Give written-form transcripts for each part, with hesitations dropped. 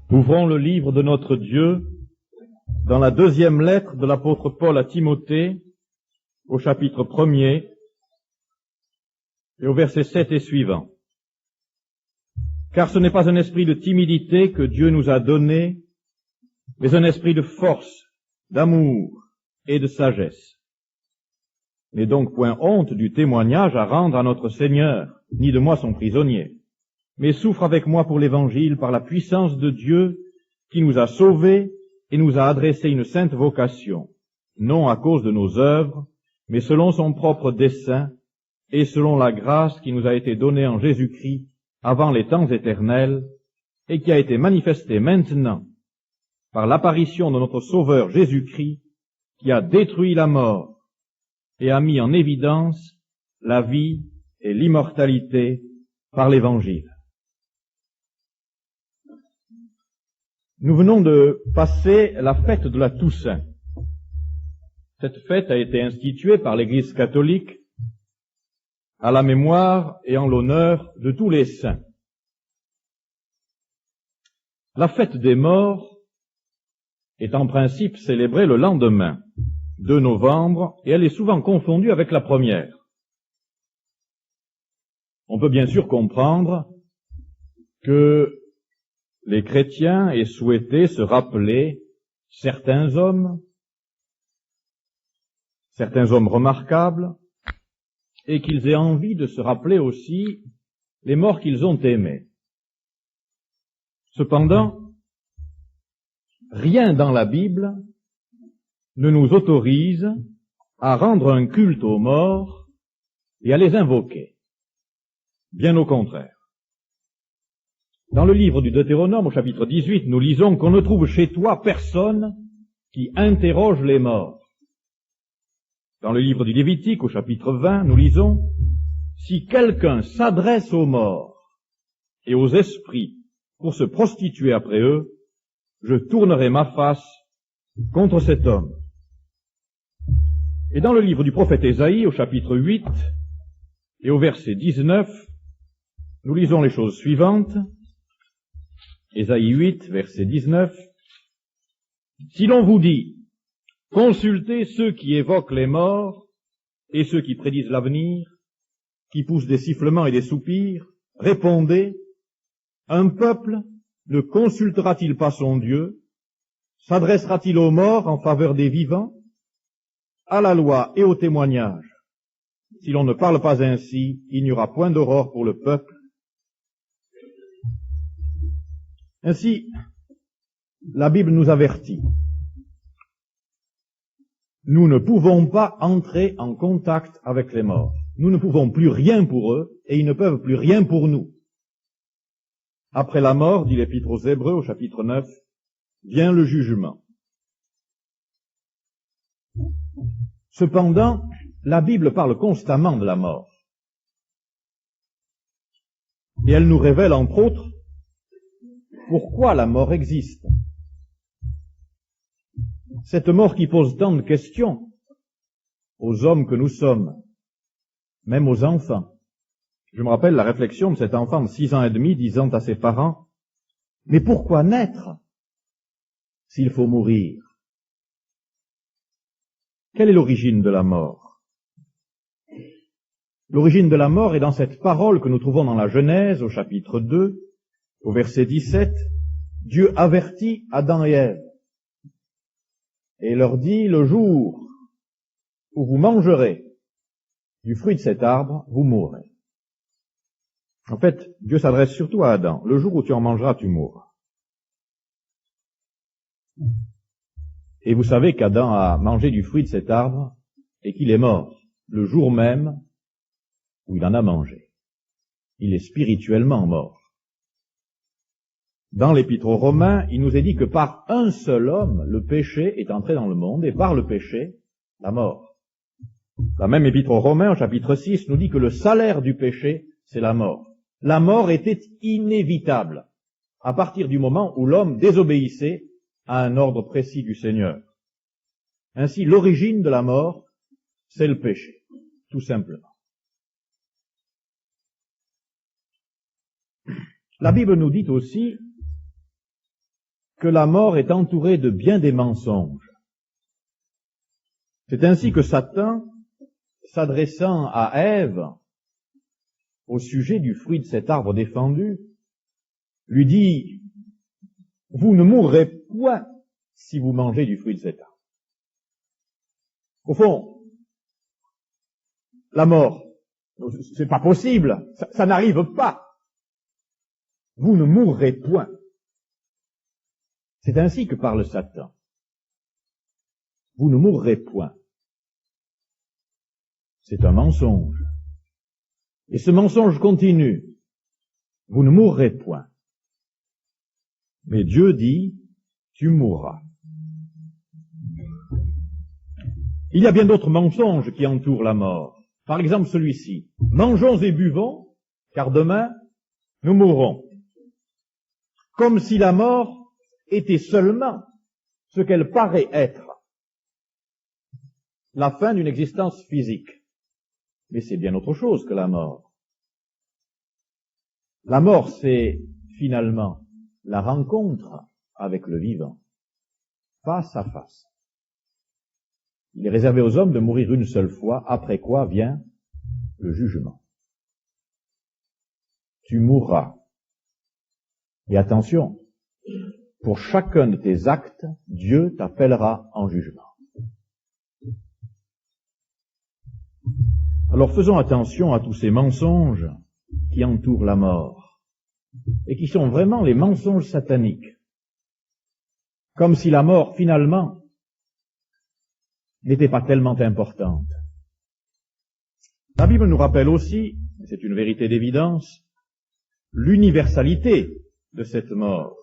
Ouvrons le livre de notre Dieu dans la deuxième lettre de l'apôtre Paul à Timothée, au chapitre 1er et au verset 7 et suivant. Car ce n'est pas un esprit de timidité que Dieu nous a donné, mais un esprit de force, d'amour et de sagesse. N'aie donc point honte du témoignage à rendre à notre Seigneur, ni de moi son prisonnier, mais souffre avec moi pour l'Évangile par la puissance de Dieu qui nous a sauvés et nous a adressé une sainte vocation, non à cause de nos œuvres, mais selon son propre dessein et selon la grâce qui nous a été donnée en Jésus-Christ avant les temps éternels et qui a été manifestée maintenant par l'apparition de notre Sauveur Jésus-Christ qui a détruit la mort et a mis en évidence la vie et l'immortalité par l'Évangile. Nous venons de passer la fête de la Toussaint. Cette fête a été instituée par l'Église catholique à la mémoire et en l'honneur de tous les saints. La fête des morts est en principe célébrée le lendemain, 2 novembre, et elle est souvent confondue avec la première. On peut bien sûr comprendre que les chrétiens aient souhaité se rappeler certains hommes remarquables, et qu'ils aient envie de se rappeler aussi les morts qu'ils ont aimés. Cependant, rien dans la Bible ne nous autorise à rendre un culte aux morts et à les invoquer. Bien au contraire. Dans le livre du Deutéronome, au chapitre 18, nous lisons qu'on ne trouve chez toi personne qui interroge les morts. Dans le livre du Lévitique, au chapitre 20, nous lisons « Si quelqu'un s'adresse aux morts et aux esprits pour se prostituer après eux, je tournerai ma face contre cet homme. » Et dans le livre du prophète Ésaïe, au chapitre 8 et au verset 19, nous lisons les choses suivantes. Ésaïe 8, verset 19. « Si l'on vous dit, consultez ceux qui évoquent les morts et ceux qui prédisent l'avenir, qui poussent des sifflements et des soupirs, répondez, un peuple ne consultera-t-il pas son Dieu? S'adressera-t-il aux morts en faveur des vivants? À la loi et au témoignage. Si l'on ne parle pas ainsi, il n'y aura point d'aurore pour le peuple. » Ainsi, la Bible nous avertit. Nous ne pouvons pas entrer en contact avec les morts. Nous ne pouvons plus rien pour eux et ils ne peuvent plus rien pour nous. Après la mort, dit l'Épître aux Hébreux au chapitre 9, vient le jugement. Cependant, la Bible parle constamment de la mort. Et elle nous révèle entre autres pourquoi la mort existe. Cette mort qui pose tant de questions aux hommes que nous sommes, même aux enfants. Je me rappelle la réflexion de cet enfant de 6 ans et demi disant à ses parents, « Mais pourquoi naître s'il faut mourir ?» Quelle est l'origine de la mort? L'origine de la mort est dans cette parole que nous trouvons dans la Genèse, au chapitre 2, au verset 17, Dieu avertit Adam et Ève et leur dit, le jour où vous mangerez du fruit de cet arbre, vous mourrez. En fait, Dieu s'adresse surtout à Adam. Le jour où tu en mangeras, tu mourras. Et vous savez qu'Adam a mangé du fruit de cet arbre et qu'il est mort le jour même où il en a mangé. Il est spirituellement mort. Dans l'Épître aux Romains, il nous est dit que par un seul homme, le péché est entré dans le monde, et par le péché, la mort. La même Épître aux Romains, au chapitre 6, nous dit que le salaire du péché, c'est la mort. La mort était inévitable à partir du moment où l'homme désobéissait à un ordre précis du Seigneur. Ainsi, l'origine de la mort, c'est le péché, tout simplement. La Bible nous dit aussi que la mort est entourée de bien des mensonges. C'est ainsi que Satan, s'adressant à Ève au sujet du fruit de cet arbre défendu, lui dit « Vous ne mourrez point si vous mangez du fruit de cet arbre. » Au fond, la mort, c'est pas possible, ça n'arrive pas. Vous ne mourrez point. C'est ainsi que parle Satan. Vous ne mourrez point. C'est un mensonge. Et ce mensonge continue. Vous ne mourrez point. Mais Dieu dit, tu mourras. Il y a bien d'autres mensonges qui entourent la mort. Par exemple celui-ci. Mangeons et buvons, car demain, nous mourrons. Comme si la mort était seulement ce qu'elle paraît être. La fin d'une existence physique. Mais c'est bien autre chose que la mort. La mort, c'est finalement la rencontre avec le vivant, face à face. Il est réservé aux hommes de mourir une seule fois, après quoi vient le jugement. Tu mourras. Et attention, pour chacun de tes actes, Dieu t'appellera en jugement. Alors faisons attention à tous ces mensonges qui entourent la mort, et qui sont vraiment les mensonges sataniques. Comme si la mort, finalement, n'était pas tellement importante. La Bible nous rappelle aussi, et c'est une vérité d'évidence, l'universalité de cette mort.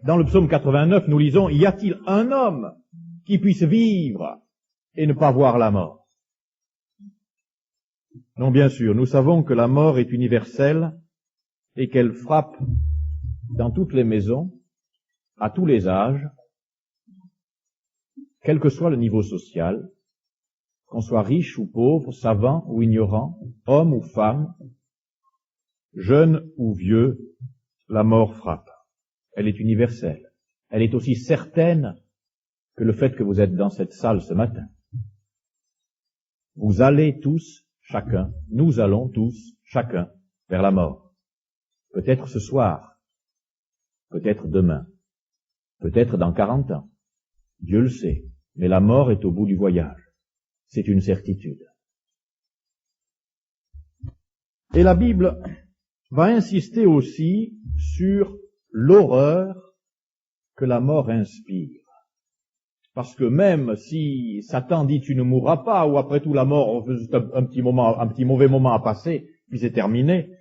Dans le psaume 89, nous lisons « Y a-t-il un homme qui puisse vivre et ne pas voir la mort ?» Non, bien sûr, nous savons que la mort est universelle et qu'elle frappe dans toutes les maisons, à tous les âges, quel que soit le niveau social, qu'on soit riche ou pauvre, savant ou ignorant, homme ou femme, jeune ou vieux, la mort frappe. Elle est universelle. Elle est aussi certaine que le fait que vous êtes dans cette salle ce matin. Vous allez tous, chacun, nous allons tous, chacun, vers la mort. Peut-être ce soir, peut-être demain, peut-être dans 40 ans. Dieu le sait, mais la mort est au bout du voyage. C'est une certitude. Et la Bible va insister aussi sur l'horreur que la mort inspire. Parce que même si Satan dit tu ne mourras pas, ou après tout la mort, un petit mauvais moment à passer, puis c'est terminé,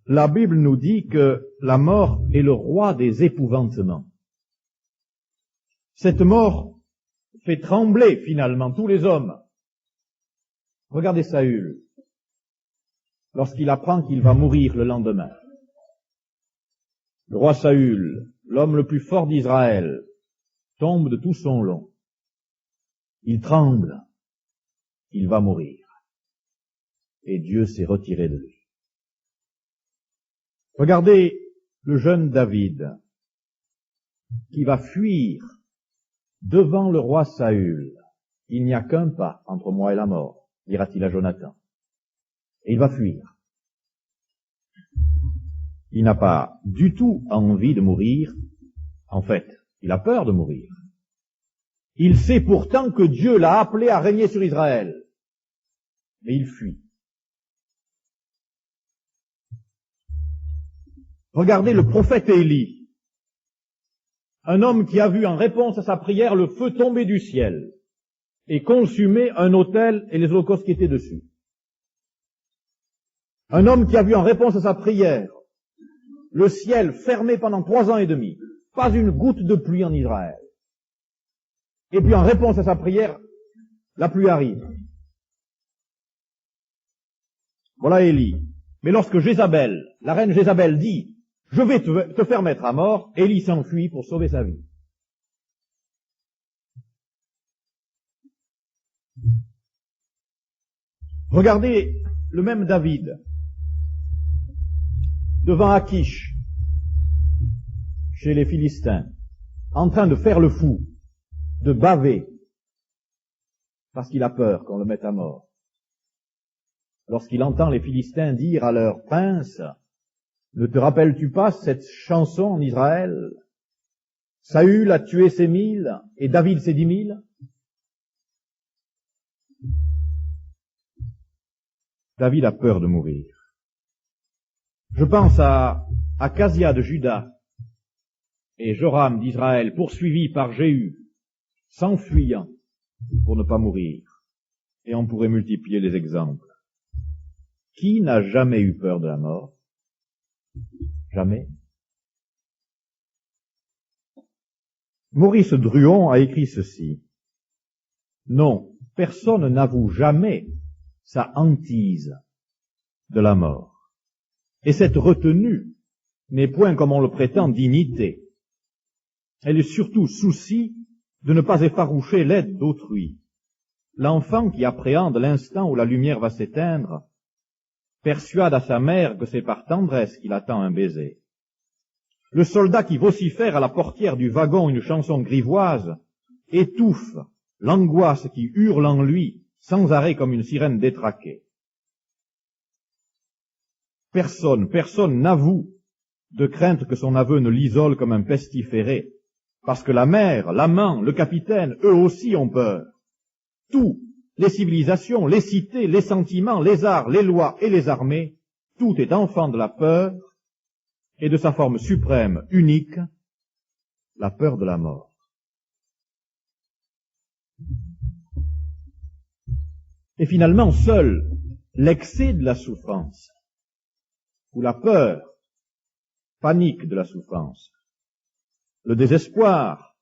la Bible nous dit que la mort est le roi des épouvantements. Cette mort fait trembler finalement tous les hommes. Regardez Saül, lorsqu'il apprend qu'il va mourir le lendemain. Le roi Saül, l'homme le plus fort d'Israël, tombe de tout son long. Il tremble. Il va mourir. Et Dieu s'est retiré de lui. Regardez le jeune David, qui va fuir devant le roi Saül. Il n'y a qu'un pas entre moi et la mort, dira-t-il à Jonathan. Et il va fuir. Il n'a pas du tout envie de mourir. En fait, il a peur de mourir. Il sait pourtant que Dieu l'a appelé à régner sur Israël. Mais il fuit. Regardez le prophète Élie. Un homme qui a vu en réponse à sa prière le feu tomber du ciel et consumer un autel et les holocaustes qui étaient dessus. Un homme qui a vu en réponse à sa prière le ciel fermé pendant 3 ans et demi. Pas une goutte de pluie en Israël. Et puis en réponse à sa prière, la pluie arrive. Voilà Élie. Mais lorsque Jézabel, la reine Jézabel dit « Je vais te faire mettre à mort », Élie s'enfuit pour sauver sa vie. Regardez le même David devant Akish, chez les Philistins. en train de faire le fou, de baver, parce qu'il a peur qu'on le mette à mort. Lorsqu'il entend les Philistins dire à leur prince, « Ne te rappelles-tu pas cette chanson en Israël? Saül a tué ses 1000 et David ses 10 000 ?» David a peur de mourir. Je pense à Acasia de Juda et Joram d'Israël, poursuivis par Jéhu, s'enfuyant pour ne pas mourir. Et on pourrait multiplier les exemples. Qui n'a jamais eu peur de la mort? Jamais. Maurice Druon a écrit ceci. Non, personne n'avoue jamais sa hantise de la mort. Et cette retenue n'est point, comme on le prétend, dignité. Elle est surtout souci de ne pas effaroucher l'aide d'autrui. L'enfant qui appréhende l'instant où la lumière va s'éteindre persuade à sa mère que c'est par tendresse qu'il attend un baiser. Le soldat qui vocifère à la portière du wagon une chanson grivoise étouffe l'angoisse qui hurle en lui sans arrêt comme une sirène détraquée. Personne n'avoue de crainte que son aveu ne l'isole comme un pestiféré, parce que la mère, l'amant, le capitaine, eux aussi ont peur. Tout, les civilisations, les cités, les sentiments, les arts, les lois et les armées, tout est enfant de la peur et de sa forme suprême, unique, la peur de la mort. Et finalement, seul l'excès de la souffrance, ou la peur panique de la souffrance, le désespoir,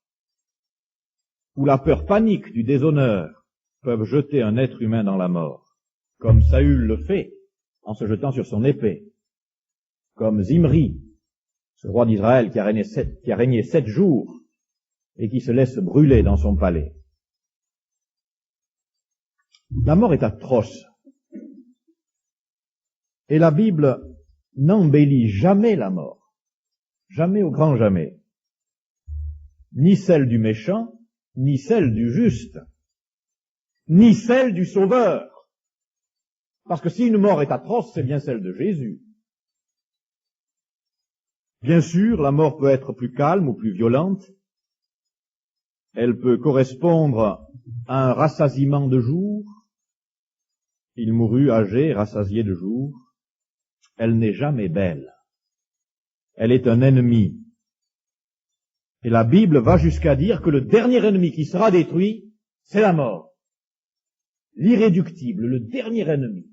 ou la peur panique du déshonneur, peuvent jeter un être humain dans la mort, comme Saül le fait en se jetant sur son épée, comme Zimri, ce roi d'Israël qui a régné 7 jours et qui se laisse brûler dans son palais. La mort est atroce. Et la Bible n'embellit jamais la mort. Jamais au grand jamais. Ni celle du méchant, ni celle du juste, ni celle du sauveur. Parce que si une mort est atroce, c'est bien celle de Jésus. Bien sûr, la mort peut être plus calme ou plus violente. Elle peut correspondre à un rassasiement de jours. Il mourut âgé, rassasié de jours. Elle n'est jamais belle. Elle est un ennemi. Et la Bible va jusqu'à dire que le dernier ennemi qui sera détruit, c'est la mort. L'irréductible, le dernier ennemi.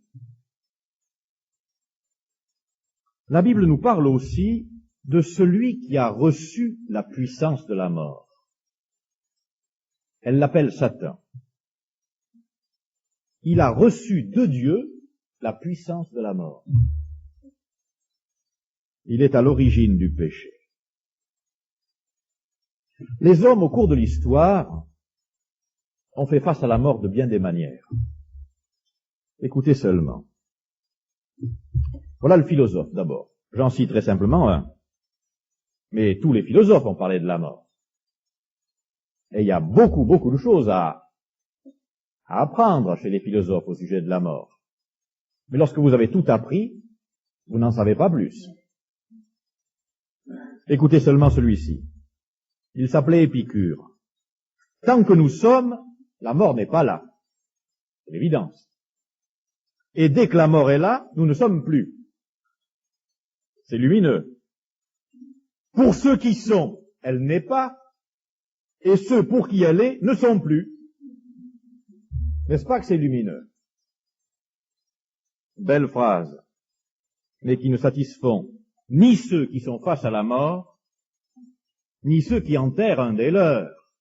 La Bible nous parle aussi de celui qui a reçu la puissance de la mort. Elle l'appelle Satan. Il a reçu de Dieu la puissance de la mort. Il est à l'origine du péché. Les hommes, au cours de l'histoire, ont fait face à la mort de bien des manières. Écoutez seulement. Voilà le philosophe, d'abord. J'en citerai simplement un. Mais tous les philosophes ont parlé de la mort. Et il y a beaucoup de choses à apprendre chez les philosophes au sujet de la mort. Mais lorsque vous avez tout appris, vous n'en savez pas plus. Écoutez seulement celui-ci. Il s'appelait Épicure. Tant que nous sommes, la mort n'est pas là. C'est l'évidence. Et dès que la mort est là, nous ne sommes plus. C'est lumineux. Pour ceux qui sont, elle n'est pas, et ceux pour qui elle est ne sont plus. N'est-ce pas que c'est lumineux? Belle phrase, mais qui ne satisfont ni ceux qui sont face à la mort, ni ceux qui enterrent un des leurs,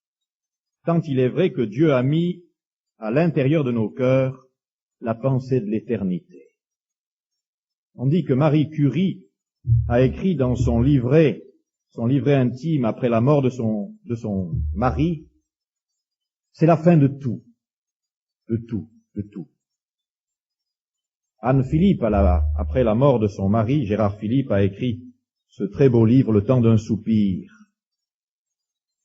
tant il est vrai que Dieu a mis à l'intérieur de nos cœurs la pensée de l'éternité. On dit que Marie Curie a écrit dans son livret intime après la mort de son mari, c'est la fin de tout. De tout. Anne Philippe, après la mort de son mari, Gérard Philippe a écrit ce très beau livre, Le temps d'un soupir.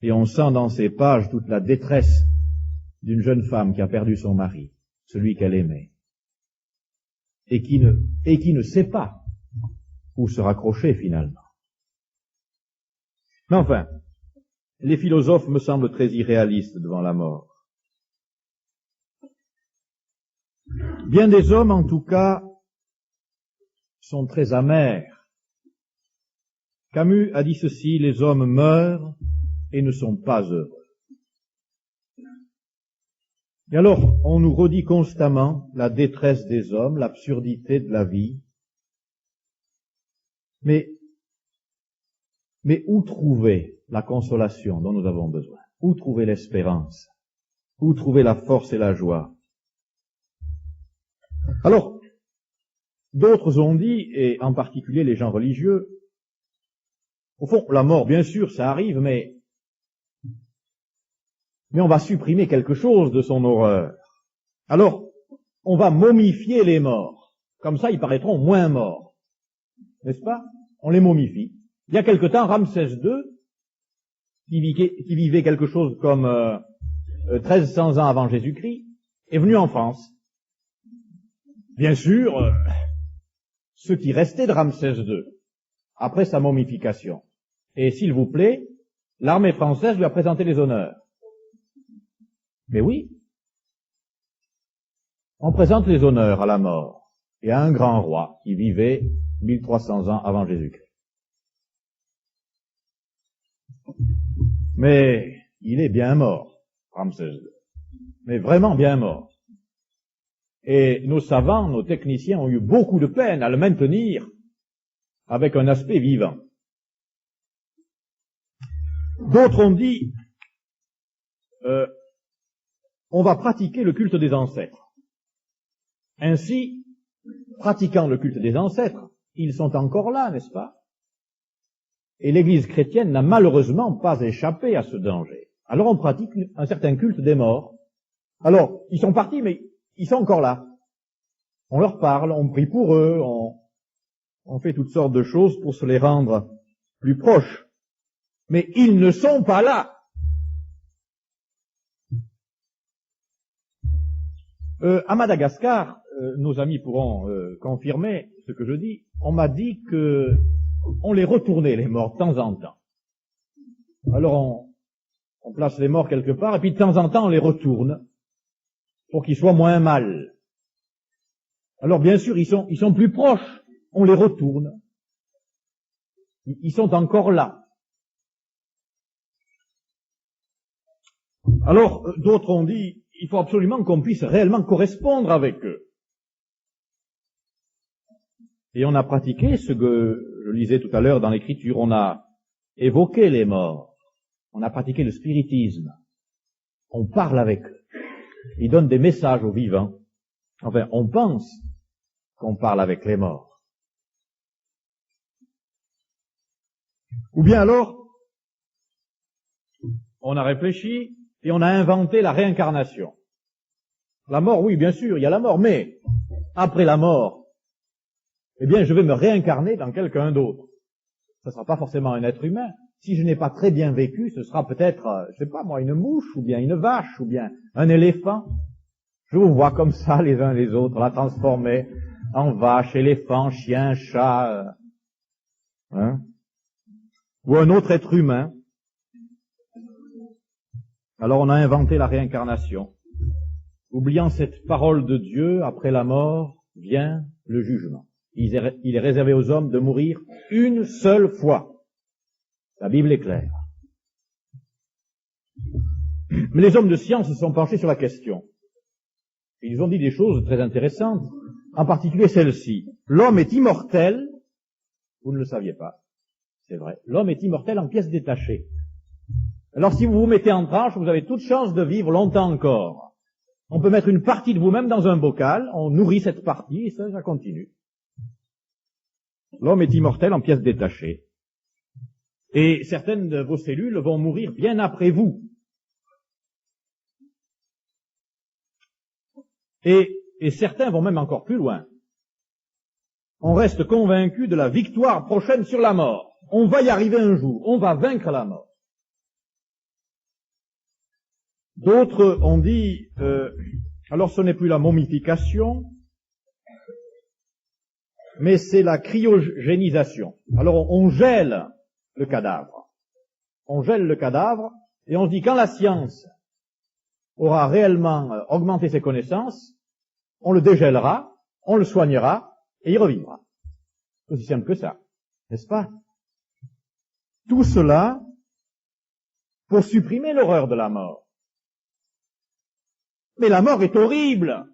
Et on sent dans ces pages toute la détresse d'une jeune femme qui a perdu son mari, celui qu'elle aimait, et qui ne sait pas où se raccrocher finalement. Mais enfin, les philosophes me semblent très irréalistes devant la mort. Bien des hommes, en tout cas, sont très amers. Camus a dit ceci: les hommes meurent et ne sont pas heureux. Et alors, on nous redit constamment la détresse des hommes, l'absurdité de la vie. Mais où trouver la consolation dont nous avons besoin? Où trouver l'espérance? Où trouver la force et la joie? Alors, d'autres ont dit, et en particulier les gens religieux, au fond, la mort, bien sûr, ça arrive, mais on va supprimer quelque chose de son horreur. Alors, on va momifier les morts. Comme ça, ils paraîtront moins morts. N'est-ce pas? On les momifie. Il y a quelque temps, Ramsès II, qui vivait quelque chose comme 1300 ans avant Jésus-Christ, est venu en France. Bien sûr, ce qui restait de Ramsès II, après sa momification. Et s'il vous plaît, l'armée française lui a présenté les honneurs. Mais oui, on présente les honneurs à la mort et à un grand roi qui vivait 1300 ans avant Jésus-Christ. Mais il est bien mort, Ramsès II. Mais vraiment bien mort. Et nos savants, nos techniciens ont eu beaucoup de peine à le maintenir avec un aspect vivant. D'autres ont dit, on va pratiquer le culte des ancêtres. Ainsi, pratiquant le culte des ancêtres, ils sont encore là, n'est-ce pas? Et l'Église chrétienne n'a malheureusement pas échappé à ce danger. Alors on pratique un certain culte des morts. Alors, ils sont partis, mais ils sont encore là. On leur parle, on prie pour eux, on fait toutes sortes de choses pour se les rendre plus proches. Mais ils ne sont pas là. À Madagascar, nos amis pourront confirmer ce que je dis. On m'a dit que on les retournait, les morts, de temps en temps. Alors on place les morts quelque part, et puis de temps en temps on les retourne pour qu'ils soient moins mal. Alors bien sûr, ils sont plus proches, on les retourne. Ils sont encore là. Alors, d'autres ont dit, il faut absolument qu'on puisse réellement correspondre avec eux. Et on a pratiqué ce que je lisais tout à l'heure dans l'Écriture, on a évoqué les morts, on a pratiqué le spiritisme, on parle avec eux, ils donnent des messages aux vivants. Enfin, on pense qu'on parle avec les morts. Ou bien alors, on a réfléchi et on a inventé la réincarnation. La mort, oui, bien sûr, il y a la mort, mais après la mort, eh bien, je vais me réincarner dans quelqu'un d'autre. Ce ne sera pas forcément un être humain. Si je n'ai pas très bien vécu, ce sera peut-être, je sais pas moi, une mouche, ou bien une vache, ou bien un éléphant. Je vous vois comme ça, les uns les autres, la transformer en vache, éléphant, chien, chat, ou un autre être humain. Alors on a inventé la réincarnation. Oubliant cette parole de Dieu, après la mort vient le jugement. Il est réservé aux hommes de mourir une seule fois. La Bible est claire. Mais les hommes de science se sont penchés sur la question. Ils ont dit des choses très intéressantes, en particulier celle-ci. L'homme est immortel, vous ne le saviez pas, c'est vrai, l'homme est immortel en pièces détachées. Alors si vous vous mettez en tranche, vous avez toute chance de vivre longtemps encore. On peut mettre une partie de vous-même dans un bocal, on nourrit cette partie et ça continue. L'homme est immortel en pièces détachées. Et certaines de vos cellules vont mourir bien après vous. Et certains vont même encore plus loin. On reste convaincu de la victoire prochaine sur la mort. On va y arriver un jour, on va vaincre la mort. D'autres ont dit, alors ce n'est plus la momification, mais c'est la cryogénisation. Alors on gèle le cadavre. On gèle le cadavre et on se dit quand la science aura réellement augmenté ses connaissances, on le dégèlera, on le soignera et il revivra. C'est aussi simple que ça, n'est-ce pas? Tout cela pour supprimer l'horreur de la mort. Mais la mort est horrible.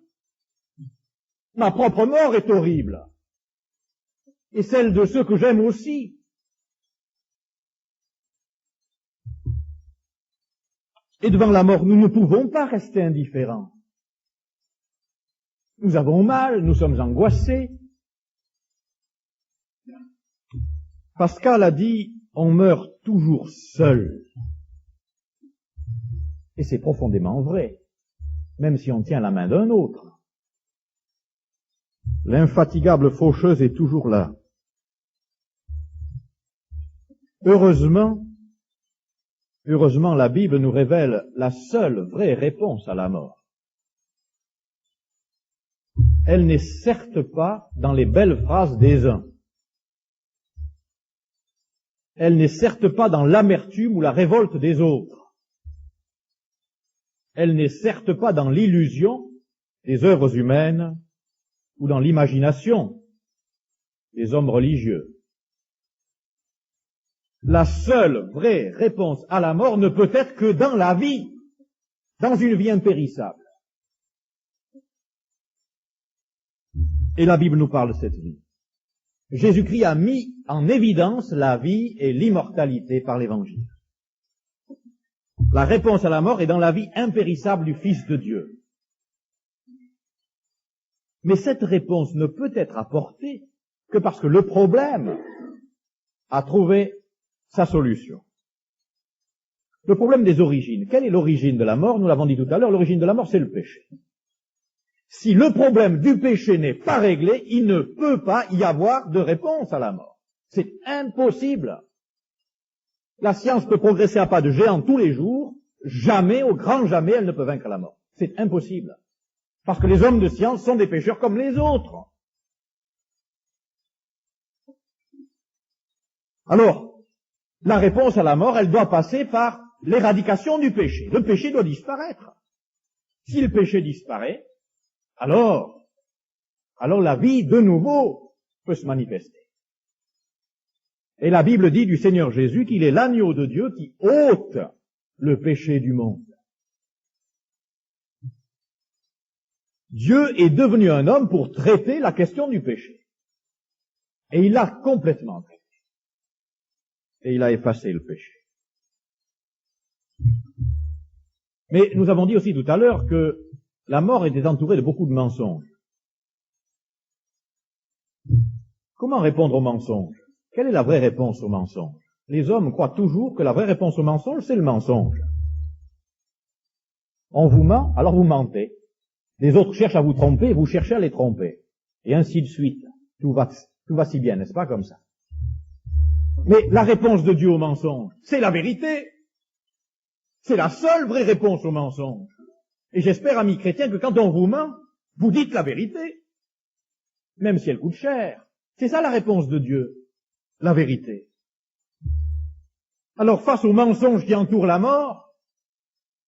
Ma propre mort est horrible. Et celle de ceux que j'aime aussi. Et devant la mort, nous ne pouvons pas rester indifférents. Nous avons mal, nous sommes angoissés. Pascal a dit, on meurt toujours seul. Et c'est profondément vrai, même si on tient la main d'un autre. L'infatigable faucheuse est toujours là. Heureusement, la Bible nous révèle la seule vraie réponse à la mort. Elle n'est certes pas dans les belles phrases des uns. Elle n'est certes pas dans l'amertume ou la révolte des autres. Elle n'est certes pas dans l'illusion des œuvres humaines ou dans l'imagination des hommes religieux. La seule vraie réponse à la mort ne peut être que dans la vie, dans une vie impérissable. Et la Bible nous parle de cette vie. Jésus-Christ a mis en évidence la vie et l'immortalité par l'Évangile. La réponse à la mort est dans la vie impérissable du Fils de Dieu. Mais cette réponse ne peut être apportée que parce que le problème a trouvé sa solution. Le problème des origines. Quelle est l'origine de la mort? Nous l'avons dit tout à l'heure, l'origine de la mort, c'est le péché. Si le problème du péché n'est pas réglé, il ne peut pas y avoir de réponse à la mort. C'est impossible. La science peut progresser à pas de géant tous les jours, jamais, au grand jamais, elle ne peut vaincre la mort. C'est impossible. Parce que les hommes de science sont des pécheurs comme les autres. Alors, la réponse à la mort, elle doit passer par l'éradication du péché. Le péché doit disparaître. Si le péché disparaît, alors la vie, de nouveau, peut se manifester. Et la Bible dit du Seigneur Jésus qu'il est l'agneau de Dieu qui ôte le péché du monde. Dieu est devenu un homme pour traiter la question du péché. Et il l'a complètement traité. Et il a effacé le péché. Mais nous avons dit aussi tout à l'heure que la mort était entourée de beaucoup de mensonges. Comment répondre aux mensonges? Quelle est la vraie réponse aux mensonges? Les hommes croient toujours que la vraie réponse aux mensonges, c'est le mensonge. On vous ment, alors vous mentez. Les autres cherchent à vous tromper, vous cherchez à les tromper. Et ainsi de suite. Tout va si bien, n'est-ce pas, comme ça? Mais la réponse de Dieu au mensonge, c'est la vérité. C'est la seule vraie réponse au mensonge. Et j'espère, amis chrétiens, que quand on vous ment, vous dites la vérité. Même si elle coûte cher. C'est ça la réponse de Dieu. La vérité. Alors, face aux mensonges qui entourent la mort,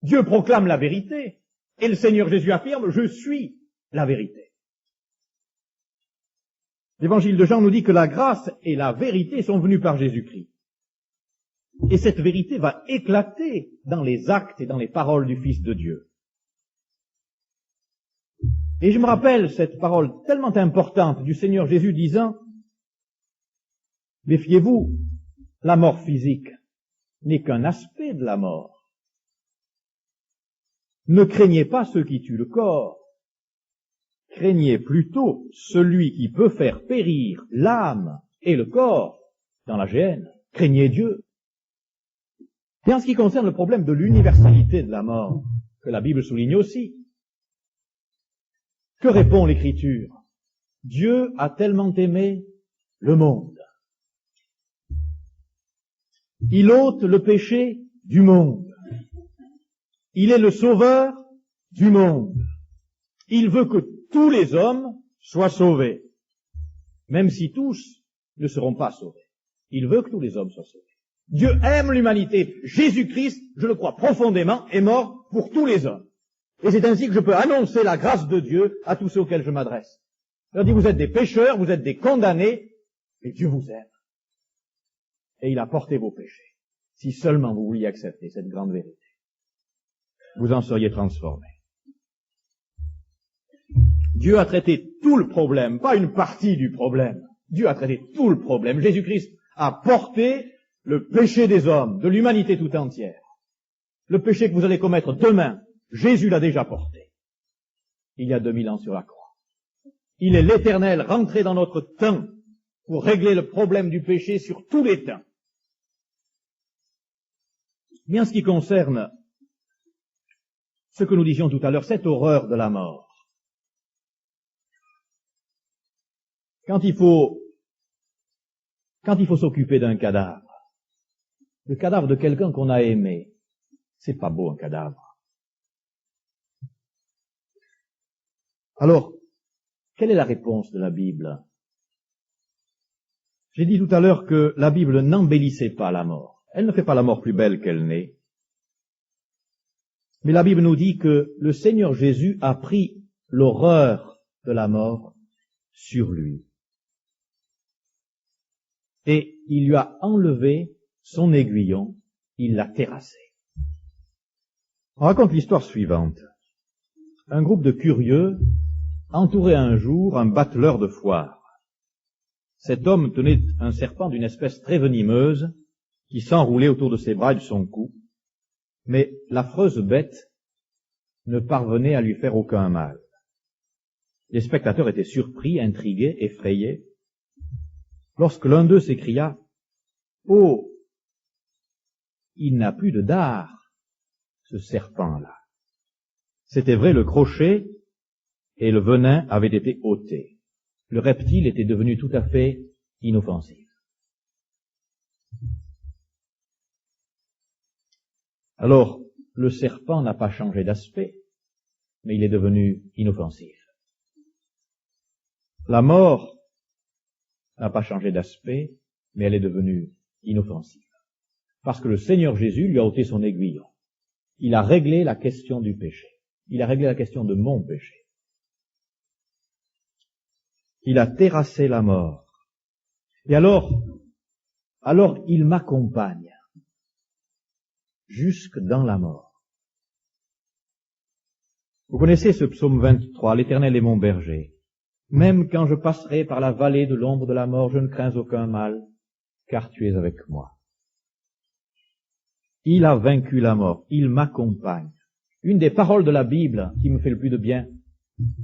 Dieu proclame la vérité. Et le Seigneur Jésus affirme, je suis la vérité. L'évangile de Jean nous dit que la grâce et la vérité sont venues par Jésus-Christ. Et cette vérité va éclater dans les actes et dans les paroles du Fils de Dieu. Et je me rappelle cette parole tellement importante du Seigneur Jésus disant, méfiez-vous, la mort physique n'est qu'un aspect de la mort. Ne craignez pas ceux qui tuent le corps. Craignez plutôt celui qui peut faire périr l'âme et le corps dans la géhenne. Craignez Dieu. Et en ce qui concerne le problème de l'universalité de la mort, que la Bible souligne aussi, que répond l'Écriture? Dieu a tellement aimé le monde. Il ôte le péché du monde. Il est le sauveur du monde. Il veut que tous les hommes soient sauvés, même si tous ne seront pas sauvés. Il veut que tous les hommes soient sauvés. Dieu aime l'humanité. Jésus-Christ, je le crois profondément, est mort pour tous les hommes. Et c'est ainsi que je peux annoncer la grâce de Dieu à tous ceux auxquels je m'adresse. Je leur dis, vous êtes des pécheurs, vous êtes des condamnés, et Dieu vous aime. Et il a porté vos péchés. Si seulement vous vouliez accepter cette grande vérité, vous en seriez transformés. Dieu a traité tout le problème, pas une partie du problème. Dieu a traité tout le problème. Jésus-Christ a porté le péché des hommes, de l'humanité tout entière. Le péché que vous allez commettre demain, Jésus l'a déjà porté. Il y a 2000 ans sur la croix. Il est l'Éternel rentré dans notre temps pour régler le problème du péché sur tous les temps. Mais en ce qui concerne ce que nous disions tout à l'heure, cette horreur de la mort, quand il faut s'occuper d'un cadavre, le cadavre de quelqu'un qu'on a aimé, c'est pas beau un cadavre. Alors, quelle est la réponse de la Bible? J'ai dit tout à l'heure que la Bible n'embellissait pas la mort. Elle ne fait pas la mort plus belle qu'elle n'est. Mais la Bible nous dit que le Seigneur Jésus a pris l'horreur de la mort sur lui. Et il lui a enlevé son aiguillon, il l'a terrassé. On raconte l'histoire suivante. Un groupe de curieux entourait un jour un bateleur de foire. Cet homme tenait un serpent d'une espèce très venimeuse qui s'enroulait autour de ses bras et de son cou, mais l'affreuse bête ne parvenait à lui faire aucun mal. Les spectateurs étaient surpris, intrigués, effrayés, lorsque l'un d'eux s'écria « Oh, il n'a plus de dard, ce serpent-là !» C'était vrai, le crochet et le venin avaient été ôtés. Le reptile était devenu tout à fait inoffensif. Alors, le serpent n'a pas changé d'aspect, mais il est devenu inoffensif. La mort n'a pas changé d'aspect, mais elle est devenue inoffensive. Parce que le Seigneur Jésus lui a ôté son aiguillon. Il a réglé la question du péché. Il a réglé la question de mon péché. Il a terrassé la mort. Et alors il m'accompagne jusque dans la mort. Vous connaissez ce psaume 23, « L'Éternel est mon berger. Même quand je passerai par la vallée de l'ombre de la mort, je ne crains aucun mal, car tu es avec moi. » Il a vaincu la mort, il m'accompagne. Une des paroles de la Bible qui me fait le plus de bien,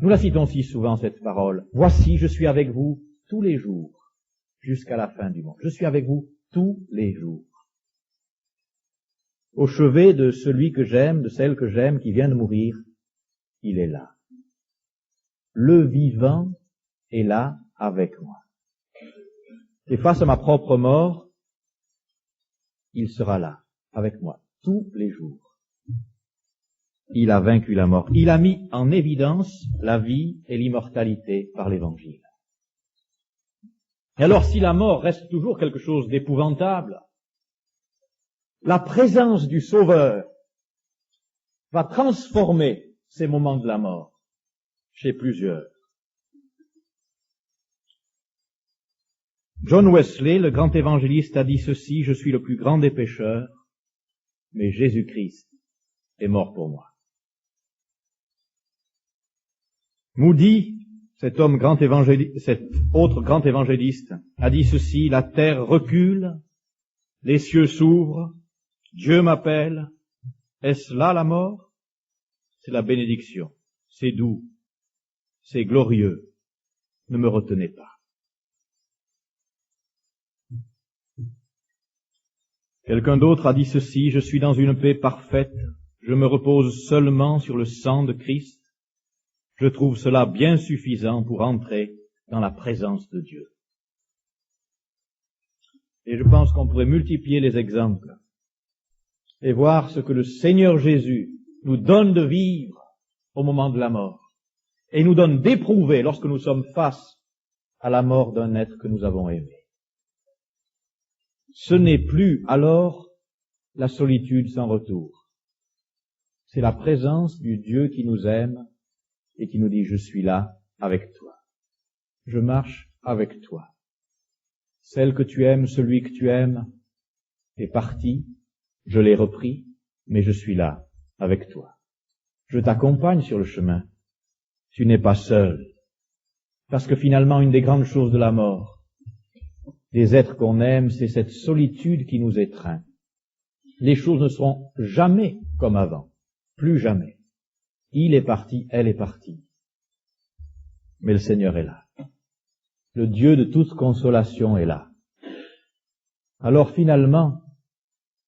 nous la citons si souvent cette parole. « Voici, je suis avec vous tous les jours, jusqu'à la fin du monde. » Je suis avec vous tous les jours. Au chevet de celui que j'aime, de celle que j'aime, qui vient de mourir, il est là. Le vivant est là avec moi. Et face à ma propre mort, il sera là, avec moi, tous les jours. Il a vaincu la mort. Il a mis en évidence la vie et l'immortalité par l'Évangile. Et alors, si la mort reste toujours quelque chose d'épouvantable, la présence du Sauveur va transformer ces moments de la mort chez plusieurs. John Wesley, le grand évangéliste, a dit ceci: « Je suis le plus grand des pécheurs, mais Jésus-Christ est mort pour moi. » Moody, cet autre grand évangéliste, a dit ceci: « La terre recule, les cieux s'ouvrent, Dieu m'appelle. Est-ce là la mort? C'est la bénédiction. C'est doux. C'est glorieux. Ne me retenez pas. » Quelqu'un d'autre a dit ceci: « Je suis dans une paix parfaite. Je me repose seulement sur le sang de Christ. Je trouve cela bien suffisant pour entrer dans la présence de Dieu. » Et je pense qu'on pourrait multiplier les exemples et voir ce que le Seigneur Jésus nous donne de vivre au moment de la mort et nous donne d'éprouver lorsque nous sommes face à la mort d'un être que nous avons aimé. Ce n'est plus alors la solitude sans retour. C'est la présence du Dieu qui nous aime et qui nous dit « Je suis là avec toi. Je marche avec toi. Celle que tu aimes, celui que tu aimes, est parti, je l'ai repris, mais je suis là avec toi. Je t'accompagne sur le chemin. Tu n'es pas seul. » Parce que finalement, une des grandes choses de la mort, des êtres qu'on aime, c'est cette solitude qui nous étreint. Les choses ne seront jamais comme avant. Plus jamais. Il est parti, elle est partie. Mais le Seigneur est là. Le Dieu de toute consolation est là. Alors finalement,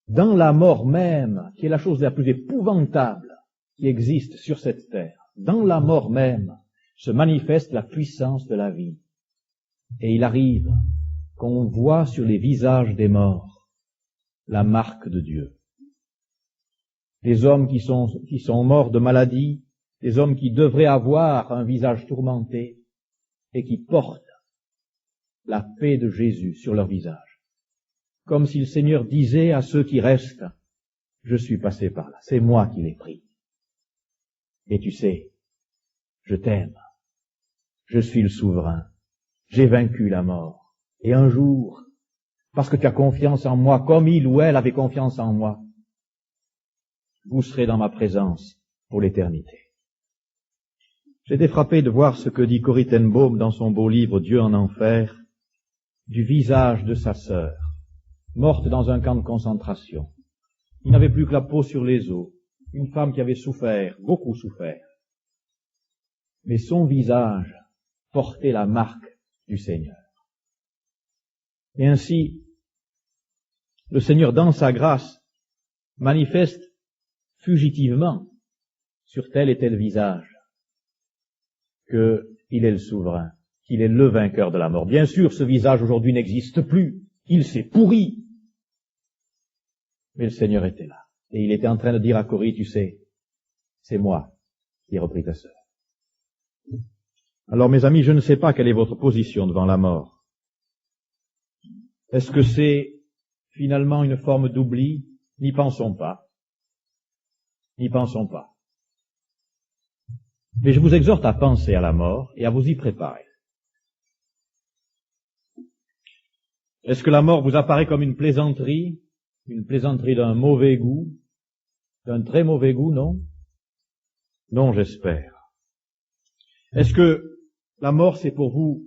dans la mort même, qui est la chose la plus épouvantable qui existe sur cette terre, dans la mort même se manifeste la puissance de la vie. Et il arrive qu'on voit sur les visages des morts la marque de Dieu. Des hommes qui sont morts de maladie, des hommes qui devraient avoir un visage tourmenté et qui portent la paix de Jésus sur leur visage. Comme si le Seigneur disait à ceux qui restent, « Je suis passé par là, c'est moi qui l'ai pris. Et tu sais, je t'aime, je suis le souverain, j'ai vaincu la mort. Et un jour, parce que tu as confiance en moi, comme il ou elle avait confiance en moi, vous serez dans ma présence pour l'éternité. » J'étais frappé de voir ce que dit Corrie ten Boom dans son beau livre « Dieu en enfer », du visage de sa sœur, morte dans un camp de concentration. Il n'avait plus que la peau sur les os, une femme qui avait souffert, beaucoup souffert. Mais son visage portait la marque du Seigneur. Et ainsi, le Seigneur, dans sa grâce, manifeste fugitivement sur tel et tel visage qu'il est le souverain, qu'il est le vainqueur de la mort. Bien sûr, ce visage aujourd'hui n'existe plus, il s'est pourri. Mais le Seigneur était là. Et il était en train de dire à Corrie, tu sais, c'est moi qui ai repris ta sœur. Alors mes amis, je ne sais pas quelle est votre position devant la mort. Est-ce que c'est finalement une forme d'oubli? N'y pensons pas. N'y pensons pas. Mais je vous exhorte à penser à la mort et à vous y préparer. Est-ce que la mort vous apparaît comme une plaisanterie d'un mauvais goût, d'un très mauvais goût, non? Non, j'espère. Est-ce que la mort, c'est pour vous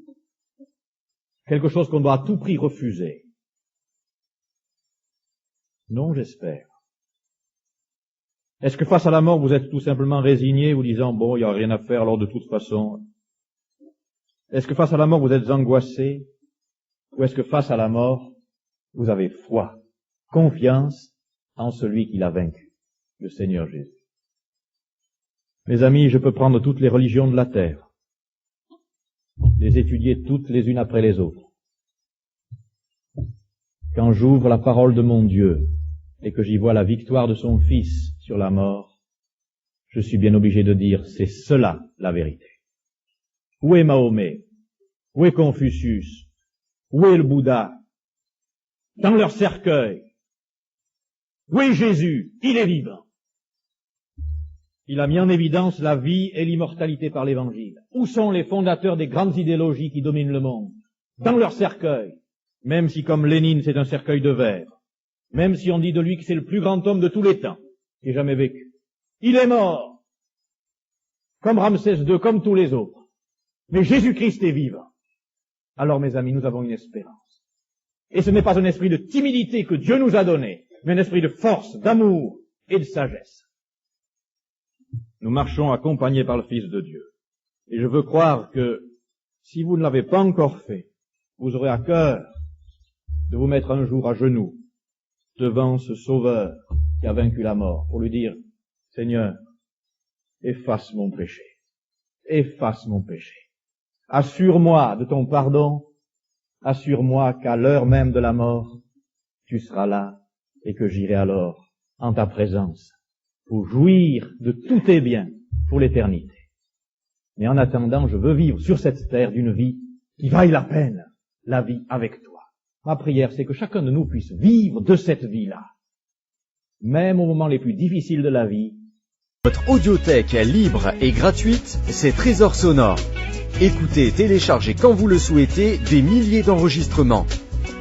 quelque chose qu'on doit à tout prix refuser? Non, j'espère. Est-ce que face à la mort, vous êtes tout simplement résigné, vous disant, bon, il n'y a rien à faire, alors de toute façon? Est-ce que face à la mort, vous êtes angoissé? Ou est-ce que face à la mort, vous avez foi, confiance en celui qui l'a vaincu, le Seigneur Jésus? Mes amis, je peux prendre toutes les religions de la terre, les étudier toutes les unes après les autres. Quand j'ouvre la parole de mon Dieu et que j'y vois la victoire de son Fils sur la mort, je suis bien obligé de dire, c'est cela la vérité. Où est Mahomet? Où est Confucius? Où est le Bouddha? Dans leur cercueil. Où est Jésus? Il est vivant. Il a mis en évidence la vie et l'immortalité par l'Évangile. Où sont les fondateurs des grandes idéologies qui dominent le monde? Dans leur cercueil. Même si, comme Lénine, c'est un cercueil de verre. Même si on dit de lui que c'est le plus grand homme de tous les temps, qui ait jamais vécu. Il est mort. Comme Ramsès II, comme tous les autres. Mais Jésus-Christ est vivant. Alors, mes amis, nous avons une espérance. Et ce n'est pas un esprit de timidité que Dieu nous a donné, mais un esprit de force, d'amour et de sagesse. Nous marchons accompagnés par le Fils de Dieu. Et je veux croire que, si vous ne l'avez pas encore fait, vous aurez à cœur de vous mettre un jour à genoux devant ce Sauveur qui a vaincu la mort, pour lui dire, Seigneur, efface mon péché. Efface mon péché. Assure-moi de ton pardon, assure-moi qu'à l'heure même de la mort, tu seras là et que j'irai alors en ta présence pour jouir de tous tes biens pour l'éternité. Mais en attendant, je veux vivre sur cette terre d'une vie qui vaille la peine, la vie avec toi. Ma prière, c'est que chacun de nous puisse vivre de cette vie-là, même aux moments les plus difficiles de la vie. Votre audiothèque libre et gratuite, c'est Trésor Sonore. Écoutez et téléchargez quand vous le souhaitez des milliers d'enregistrements.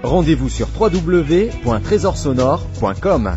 Rendez-vous sur www.trésorsonore.com.